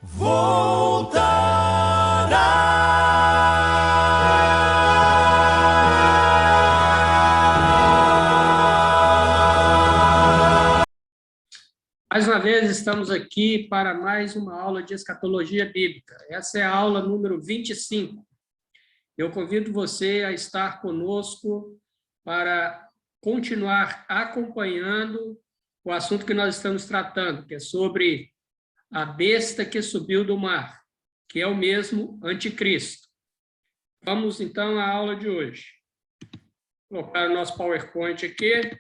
voltará. Mais uma vez, estamos aqui para mais uma aula de escatologia bíblica. Essa é a aula número 25. Eu convido você a estar conosco para continuar acompanhando o assunto que nós estamos tratando, que é sobre a besta que subiu do mar, que é o mesmo anticristo. Vamos, então, à aula de hoje. Vou colocar o nosso PowerPoint aqui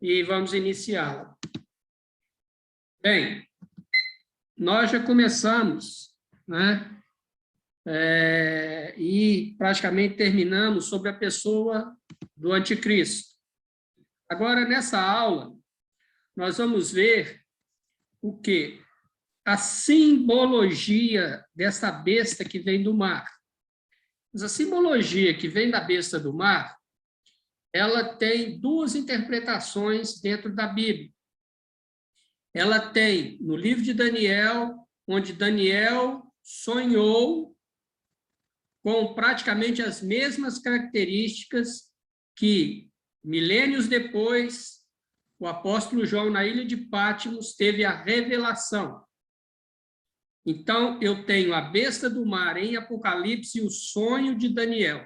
e vamos iniciá-la. Bem, nós já começamos, né? E praticamente terminamos sobre a pessoa do anticristo. Agora, nessa aula, nós vamos ver o quê? A simbologia dessa besta que vem do mar. Mas a simbologia que vem da besta do mar, ela tem duas interpretações dentro da Bíblia. Ela tem no livro de Daniel, onde Daniel sonhou com praticamente as mesmas características que, milênios depois, o apóstolo João, na ilha de Patmos, teve a revelação. Então, eu tenho a besta do mar em Apocalipse e o sonho de Daniel.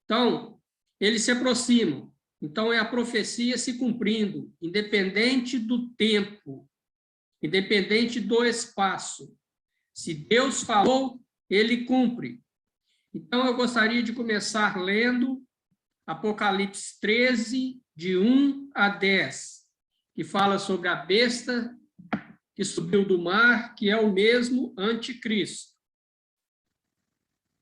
Então, eles se aproximam. Então, é a profecia se cumprindo, independente do tempo, independente do espaço. Se Deus falou, ele cumpre. Então, eu gostaria de começar lendo Apocalipse 13, de 1 a 10, que fala sobre a besta que subiu do mar, que é o mesmo anticristo.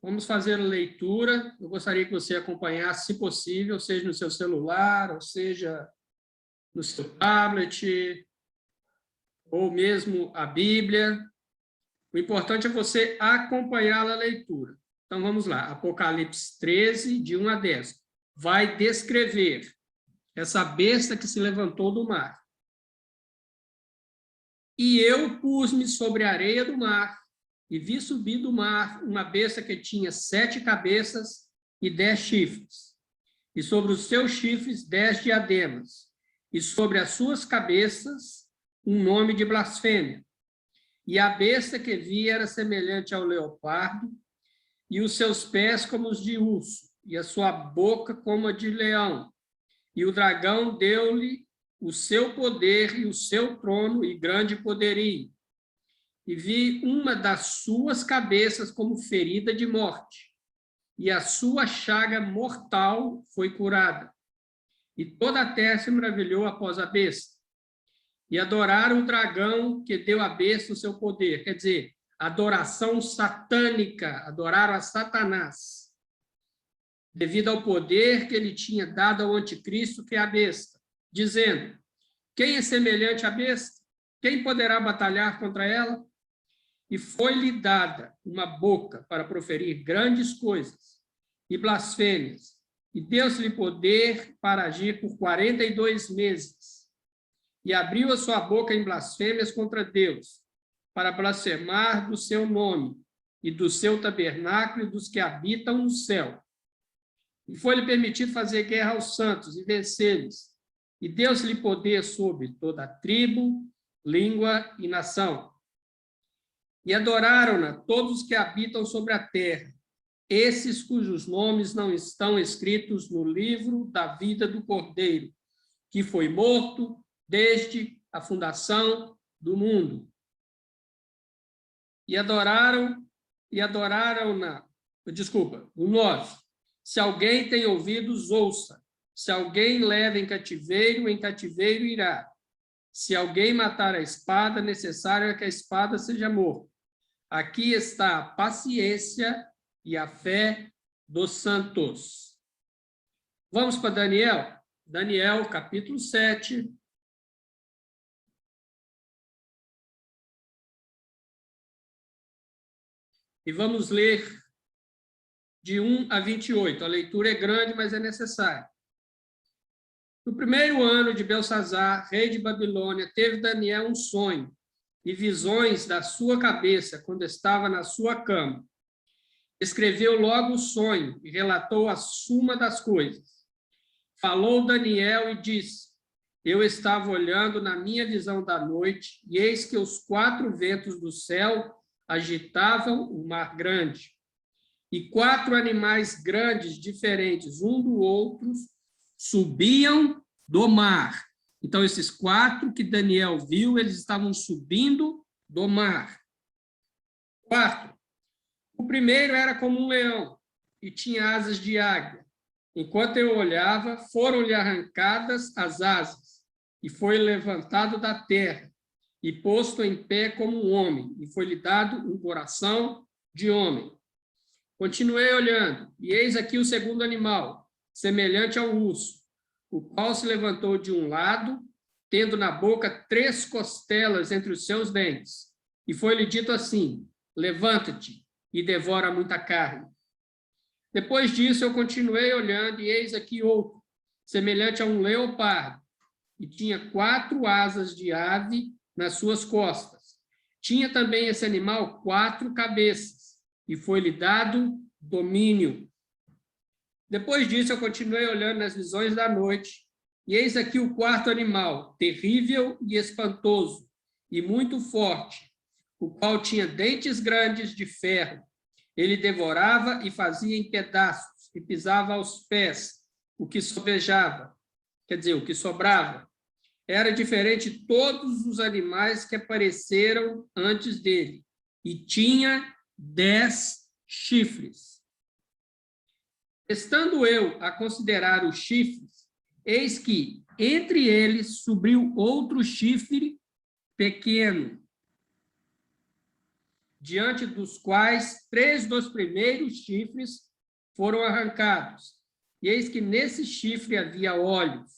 Vamos fazer a leitura. Eu gostaria que você acompanhasse, se possível, seja no seu celular, ou seja no seu tablet, ou mesmo a Bíblia. O importante é você acompanhar a leitura. Então, vamos lá. Apocalipse 13, de 1 a 10. Vai descrever essa besta que se levantou do mar. E eu pus-me sobre a areia do mar, e vi subir do mar uma besta que tinha 7 cabeças e 10 chifres, e sobre os seus chifres 10 diademas, e sobre as suas cabeças um nome de blasfêmia. E a besta que vi era semelhante ao leopardo, e os seus pés como os de urso, e a sua boca como a de leão. E o dragão deu-lhe o seu poder e o seu trono e grande poderio. E vi uma das suas cabeças como ferida de morte, e a sua chaga mortal foi curada. E toda a terra se maravilhou após a besta. E adoraram o dragão que deu à besta o seu poder. Quer dizer, adoração satânica, adoraram a Satanás, devido ao poder que ele tinha dado ao anticristo, que é a besta, dizendo: quem é semelhante à besta? Quem poderá batalhar contra ela? E foi-lhe dada uma boca para proferir grandes coisas e blasfêmias, e deu-se-lhe poder para agir por 42 meses. E abriu a sua boca em blasfêmias contra Deus, para blasfemar do seu nome, e do seu tabernáculo e dos que habitam no céu. E foi-lhe permitido fazer guerra aos santos e vencê-los, e deu-se-lhe poder sobre toda a tribo, língua e nação. E adoraram-na todos os que habitam sobre a terra, esses cujos nomes não estão escritos no livro da vida do Cordeiro, que foi morto desde a fundação do mundo. E adoraram-na. Desculpa, o 9. Se alguém tem ouvidos, ouça. Se alguém leva em cativeiro irá. Se alguém matar a espada, necessário é que a espada seja morta. Aqui está a paciência e a fé dos santos. Vamos para Daniel? Daniel, capítulo 7. E vamos ler de 1 a 28. A leitura é grande, mas é necessária. No primeiro ano de Belsazar, rei de Babilônia, teve Daniel um sonho, e visões da sua cabeça quando estava na sua cama. Escreveu logo o sonho e relatou a suma das coisas. Falou Daniel e disse: eu estava olhando na minha visão da noite, e eis que os 4 ventos do céu agitavam o mar grande. E 4 animais grandes, diferentes um do outro, subiam do mar. Então, esses 4 que Daniel viu, eles estavam subindo do mar. 4. O primeiro era como um leão e tinha asas de águia. Enquanto eu olhava, foram-lhe arrancadas as asas e foi levantado da terra e posto em pé como um homem, e foi-lhe dado um coração de homem. Continuei olhando, e eis aqui o segundo animal, semelhante ao urso, o qual se levantou de um lado, tendo na boca 3 costelas entre os seus dentes. E foi-lhe dito assim: levanta-te e devora muita carne. Depois disso, eu continuei olhando, e eis aqui outro, semelhante a um leopardo, e tinha 4 asas de ave nas suas costas. Tinha também esse animal 4 cabeças, e foi-lhe dado domínio. Depois disso, eu continuei olhando nas visões da noite, e eis aqui o 4º animal, terrível e espantoso, e muito forte, o qual tinha dentes grandes de ferro. Ele devorava e fazia em pedaços, e pisava aos pés o que sobejava, quer dizer, o que sobrava. Era diferente de todos os animais que apareceram antes dele, e tinha 10 chifres. Estando eu a considerar os chifres, eis que entre eles subiu outro chifre pequeno, diante dos quais 3 dos primeiros chifres foram arrancados. E eis que nesse chifre havia olhos,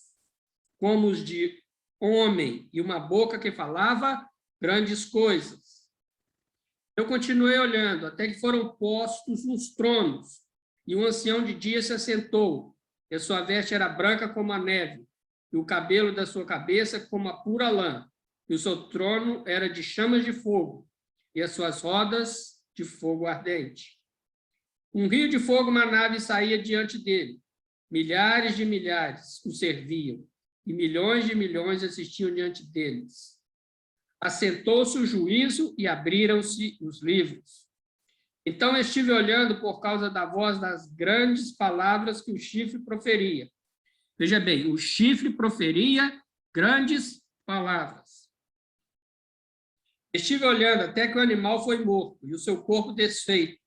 como os de homem, e uma boca que falava grandes coisas. Eu continuei olhando, até que foram postos uns tronos, e um ancião de dia se assentou, e a sua veste era branca como a neve, e o cabelo da sua cabeça como a pura lã, e o seu trono era de chamas de fogo, e as suas rodas de fogo ardente. Um rio de fogo, uma nave saía diante dele. Milhares de milhares o serviam, e milhões de milhões assistiam diante deles. Assentou-se o juízo e abriram-se os livros. Então estive olhando por causa da voz das grandes palavras que o chifre proferia. Veja bem, o chifre proferia grandes palavras. Estive olhando até que o animal foi morto e o seu corpo desfeito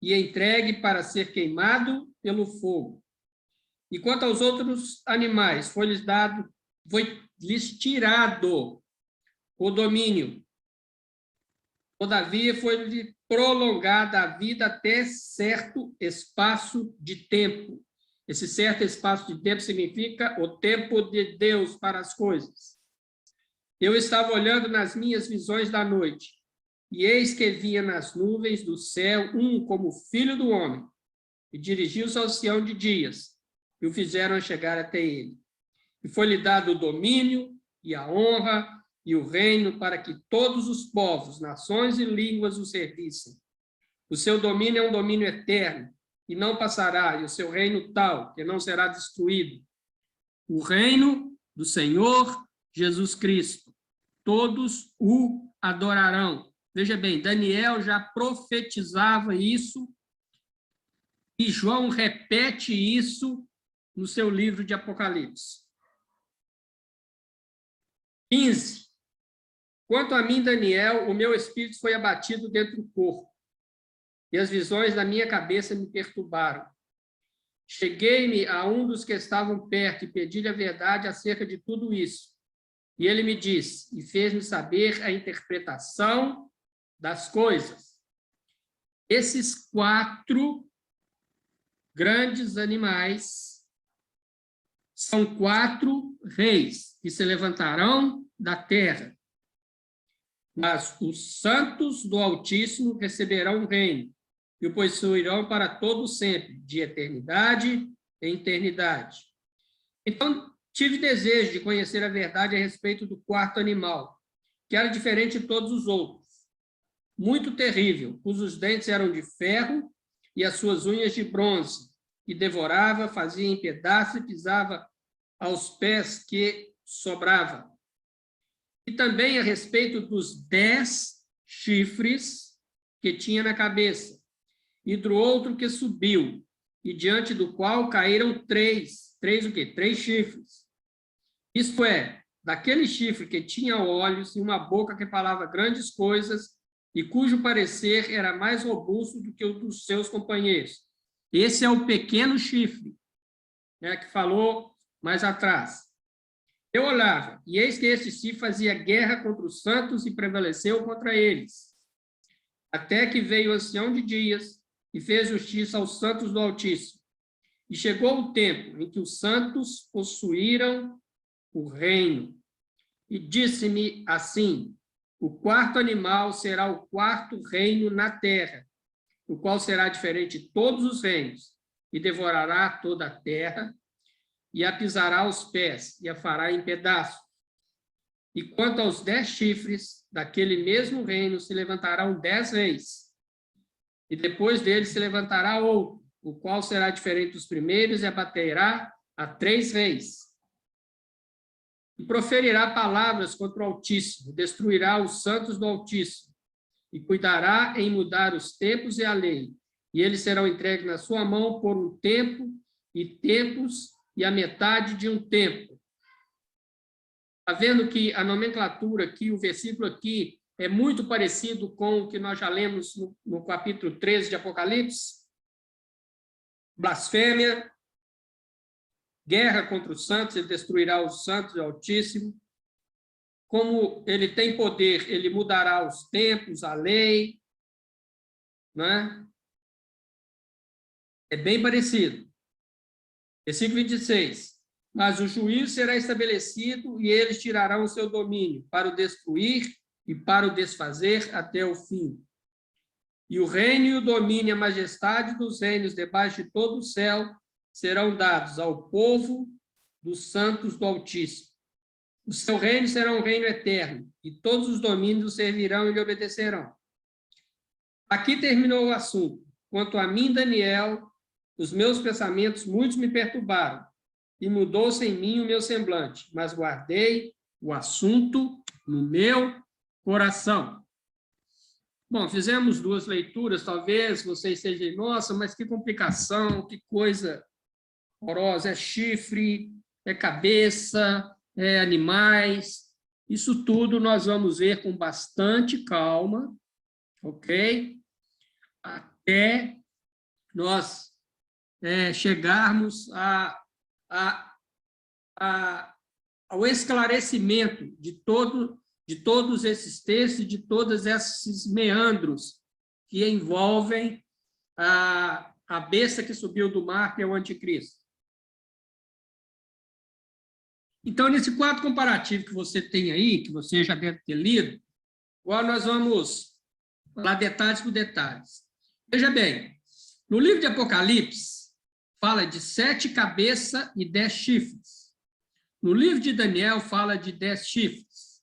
e entregue para ser queimado pelo fogo. E quanto aos outros animais, foi-lhes tirado o domínio. Todavia, foi-lhe prolongada a vida até certo espaço de tempo. Esse certo espaço de tempo significa o tempo de Deus para as coisas. Eu estava olhando nas minhas visões da noite, e eis que via nas nuvens do céu um como filho do homem, e dirigiu-se ao ancião de dias, e o fizeram chegar até ele. E foi-lhe dado o domínio, e a honra, e o reino, para que todos os povos, nações e línguas o servissem. O seu domínio é um domínio eterno, e não passará, e o seu reino tal, que não será destruído. O reino do Senhor Jesus Cristo. Todos o adorarão. Veja bem, Daniel já profetizava isso, e João repete isso no seu livro de Apocalipse. 15. Quanto a mim, Daniel, o meu espírito foi abatido dentro do corpo, e as visões da minha cabeça me perturbaram. Cheguei-me a um dos que estavam perto e pedi-lhe a verdade acerca de tudo isso. E ele me disse, e fez-me saber a interpretação das coisas. Esses 4 grandes animais são 4 reis que se levantarão da terra. Mas os santos do Altíssimo receberão o reino e o possuirão para todo sempre, de eternidade em eternidade. Então, tive desejo de conhecer a verdade a respeito do 4º animal, que era diferente de todos os outros. Muito terrível, cujos dentes eram de ferro e as suas unhas de bronze, e devorava, fazia em pedaços e pisava aos pés que sobrava. E também a respeito dos 10 chifres que tinha na cabeça, e do outro que subiu, e diante do qual caíram 3 o quê? 3 chifres. Isto é, daquele chifre que tinha olhos e uma boca que falava grandes coisas, e cujo parecer era mais robusto do que o dos seus companheiros. Esse é o pequeno chifre, né, que falou mais atrás. Eu olhava, e eis que este chifre fazia guerra contra os santos e prevaleceu contra eles. Até que veio o ancião de dias e fez justiça aos santos do Altíssimo. E chegou o tempo em que os santos possuíram o reino. E disse-me assim: o quarto animal será o quarto reino na terra, o qual será diferente de todos os reinos, e devorará toda a terra, e a pisará aos pés, e a fará em pedaços. E quanto aos 10 chifres, daquele mesmo reino se levantarão 10 reis, e depois dele se levantará outro, o qual será diferente dos primeiros, e abaterá a 3 reis. E proferirá palavras contra o Altíssimo, destruirá os santos do Altíssimo, e cuidará em mudar os tempos e a lei, e eles serão entregues na sua mão por um tempo, e tempos, e a metade de um tempo. Está vendo que a nomenclatura aqui, o versículo aqui, é muito parecido com o que nós já lemos no capítulo 13 de Apocalipse? Blasfêmia, guerra contra os santos, ele destruirá os santos do Altíssimo. Como ele tem poder, ele mudará os tempos, a lei, né? É bem parecido. Versículo 26. Mas o juízo será estabelecido e eles tirarão o seu domínio para o destruir e para o desfazer até o fim. E o reino e o domínio e a majestade dos reinos debaixo de todo o céu serão dados ao povo dos santos do Altíssimo. O seu reino será um reino eterno, e todos os domínios o servirão e lhe obedecerão. Aqui terminou o assunto. Quanto a mim, Daniel, os meus pensamentos muitos me perturbaram, e mudou-se em mim o meu semblante, mas guardei o assunto no meu coração. Bom, fizemos 2 leituras, talvez vocês sejam, nossa, mas que complicação, que coisa horrorosa, é chifre, é cabeça, é animais, isso tudo nós vamos ver com bastante calma, ok? Até nós chegarmos ao esclarecimento de todos esses textos, de todos esses meandros que envolvem a besta que subiu do mar, que é o anticristo. Então, nesse quadro comparativo que você tem aí, que você já deve ter lido, agora nós vamos falar detalhes por detalhes. Veja bem, no livro de Apocalipse, fala de 7 cabeças e 10 chifres. No livro de Daniel, fala de 10 chifres.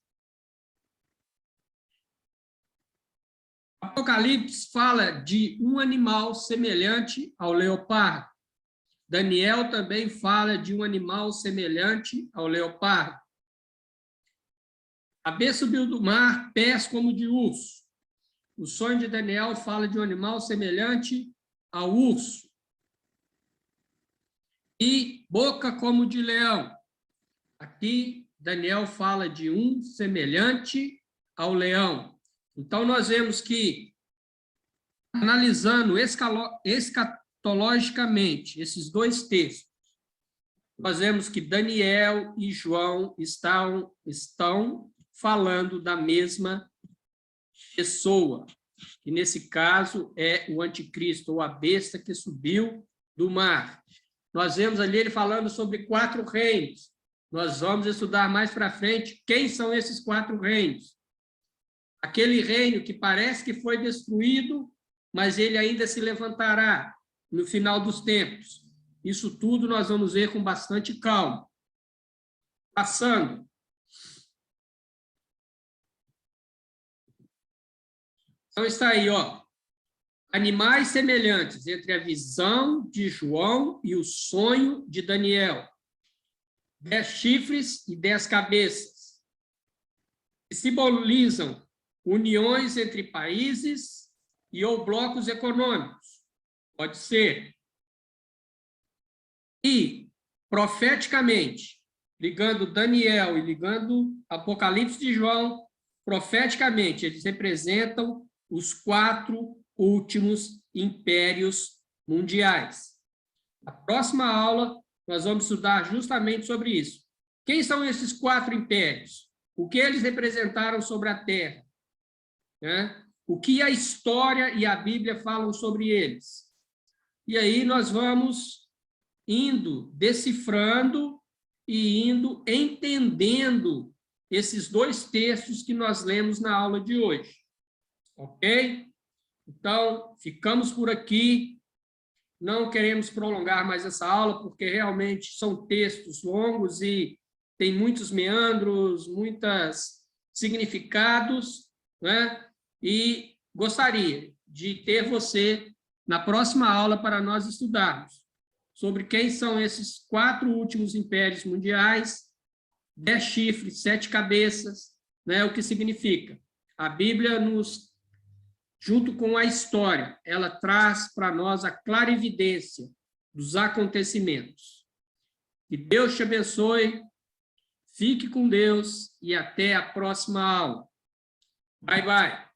Apocalipse fala de um animal semelhante ao leopardo. Daniel também fala de um animal semelhante ao leopardo. A besta subiu do mar, pés como de urso. O sonho de Daniel fala de um animal semelhante ao urso. E boca como de leão. Aqui, Daniel fala de um semelhante ao leão. Então, nós vemos que, analisando escatologicamente esses 2 textos, nós vemos que Daniel e João estão falando da mesma pessoa, que nesse caso é o anticristo, ou a besta que subiu do mar. Nós vemos ali ele falando sobre 4 reinos. Nós vamos estudar mais para frente quem são esses 4 reinos. Aquele reino que parece que foi destruído, mas ele ainda se levantará no final dos tempos. Isso tudo nós vamos ver com bastante calma. Passando. Então, está aí, ó. Animais semelhantes entre a visão de João e o sonho de Daniel. 10 chifres e 10 cabeças. Que simbolizam uniões entre países e ou blocos econômicos. Pode ser. E, profeticamente, ligando Daniel e ligando Apocalipse de João, profeticamente, eles representam os 4 últimos impérios mundiais. Na próxima aula, nós vamos estudar justamente sobre isso. Quem são esses 4 impérios? O que eles representaram sobre a Terra? Né? O que a história e a Bíblia falam sobre eles? E aí nós vamos indo decifrando e indo entendendo esses 2 textos que nós lemos na aula de hoje. Ok? Então, ficamos por aqui. Não queremos prolongar mais essa aula, porque realmente são textos longos e tem muitos meandros, muitos significados, né? E gostaria de ter você na próxima aula para nós estudarmos sobre quem são esses 4 últimos impérios mundiais, 10 chifres, 7 cabeças, né? O que significa? A Bíblia junto com a história, ela traz para nós a clarividência dos acontecimentos. Que Deus te abençoe, fique com Deus e até a próxima aula. Bye, bye.